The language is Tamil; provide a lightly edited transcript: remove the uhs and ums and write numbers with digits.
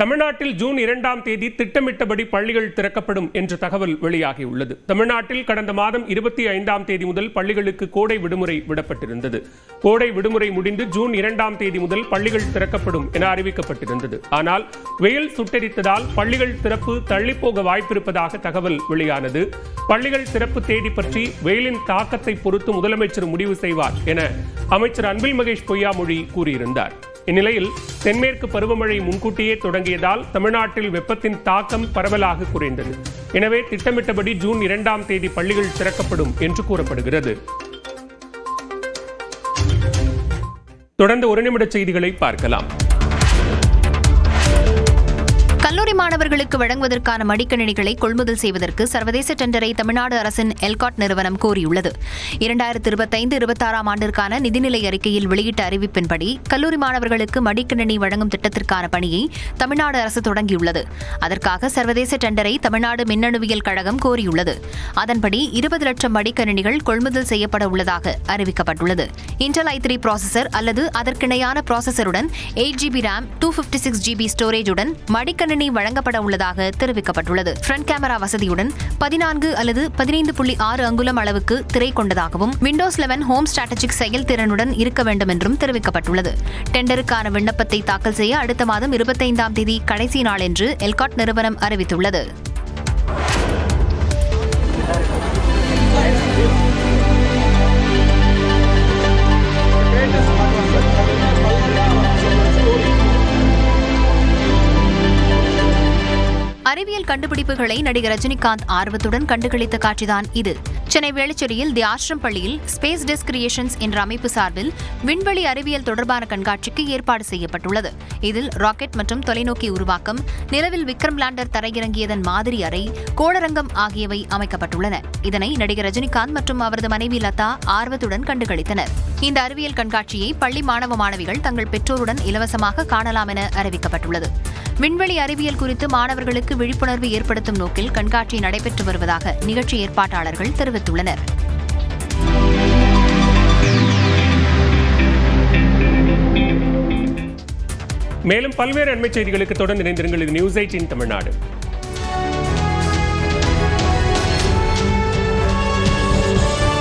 தமிழ்நாட்டில் ஜூன் 2ஆம் தேதி திட்டமிட்டபடி பள்ளிகள் திறக்கப்படும் என்ற தகவல் வெளியாகியுள்ளது. தமிழ்நாட்டில் கடந்த மாதம் 25ஆம் தேதி முதல் பள்ளிகளுக்கு கோடை விடுமுறை விடப்பட்டிருந்தது. கோடை விடுமுறை முடிந்து ஜூன் 2ஆம் தேதி முதல் பள்ளிகள் திறக்கப்படும் என அறிவிக்கப்பட்டிருந்தது. ஆனால் வெயில் சுட்டெரித்ததால் பள்ளிகள் திறப்பு தள்ளிப்போக வாய்ப்பிருப்பதாக தகவல் வெளியானது. பள்ளிகள் திறப்பு தேதி பற்றி வெயிலின் தாக்கத்தை பொறுத்து முதலமைச்சர் முடிவு செய்வார் என அமைச்சர் அன்பில் மகேஷ் பொய்யாமொழி கூறியிருந்தார். இந்நிலையில் தென்மேற்கு பருவமழை முன்கூட்டியே தொடங்கியதால் தமிழ்நாட்டில் வெப்பத்தின் தாக்கம் பரவலாக குறைந்தது. எனவே திட்டமிட்டபடி ஜூன் 2ஆம் தேதி பள்ளிகள் திறக்கப்படும் என்று கூறப்படுகிறது. தொடர்ந்து ஒரு நிமிட செய்திகளை பார்க்கலாம். கல்லூரி மாணவர்களுக்கு வழங்குவதற்கான மடிக்கணினிகளை கொள்முதல் செய்வதற்கு சர்வதேச டெண்டரை தமிழ்நாடு அரசின் எல்காட் நிறுவனம் கோரியுள்ளது. 2025-26ஆம் ஆண்டிற்கான நிதிநிலை அறிக்கையில் வெளியிட்ட அறிவிப்பின்படி கல்லூரி மாணவர்களுக்கு மடிக்கணினி வழங்கும் திட்டத்திற்கான பணியை தமிழ்நாடு அரசு தொடங்கியுள்ளது. அதற்காக சர்வதேச டெண்டரை தமிழ்நாடு மின்னணுவியல் கழகம் கோரியுள்ளது. அதன்படி 20 லட்சம் மடிக்கணினிகள் கொள்முதல் செய்யப்பட உள்ளதாக அறிவிக்கப்பட்டுள்ளது. இன்டெல் i3 ப்ராசஸர் அல்லது அதற்கிணையான ப்ராசஸருடன் 8GB RAM 256GB ஸ்டோரேஜுடன் மடிக்கணினி வழங்கப்பட உள்ளதாக தெரிவிக்கப்பட்டுள்ளது. ஃப்ரண்ட் கேமரா வசதியுடன் 14 அல்லது 15.6 அங்குலம் அளவுக்கு திரை கொண்டதாகவும் விண்டோஸ் 11 ஹோம் ஸ்ட்ராட்டஜிக் செயல்திறனுடன் இருக்க வேண்டும் என்றும் தெரிவிக்கப்பட்டுள்ளது. டெண்டருக்கான விண்ணப்பத்தை தாக்கல் செய்ய அடுத்த மாதம் 25ஆம் தேதி கடைசி நாள் என்று எல்காட் நிறுவனம் அறிவித்துள்ளது. அறிவியல் கண்டுபிடிப்புகளை நடிகர் ரஜினிகாந்த் ஆர்வத்துடன் கண்டுகளித்த காட்சிதான் இது. சென்னை வேளச்சேரியில் தி ஆஷ்ரம் பள்ளியில் ஸ்பேஸ் டெஸ்க் கிரியேஷன்ஸ் என்ற அமைப்பு சார்பில் விண்வெளி அறிவியல் தொடர்பான கண்காட்சிக்கு ஏற்பாடு செய்யப்பட்டுள்ளது. இதில் ராக்கெட் மற்றும் தொலைநோக்கி உருவாக்கம், நிலவில் விக்ரம் லேண்டர் தரையிறங்கியதன் மாதிரி அறை, கோளரங்கம் ஆகியவை அமைக்கப்பட்டுள்ளன. இதனை நடிகர் ரஜினிகாந்த் மற்றும் அவரது மனைவி லதா ஆர்வத்துடன் கண்டுகளித்தனர். இந்த அறிவியல் கண்காட்சியை பள்ளி மாணவ மாணவிகள் தங்கள் பெற்றோருடன் இலவசமாக காணலாம் என அறிவிக்கப்பட்டுள்ளது. விண்வெளி அறிவியல் குறித்து மாணவர்களுக்கு விழிப்புணர்வு ஏற்படுத்தும் நோக்கில் கண்காட்சி நடைபெற்று வருவதாக நிகழ்ச்சி ஏற்பாட்டாளர்கள் தெரிவித்துள்ளனர். மேலும் பல்வேறு அண்மைச் செய்திகளுக்கு தொடர்ந்து இணைந்திருங்கள். இது நியூஸ் 18 தமிழ்நாடு.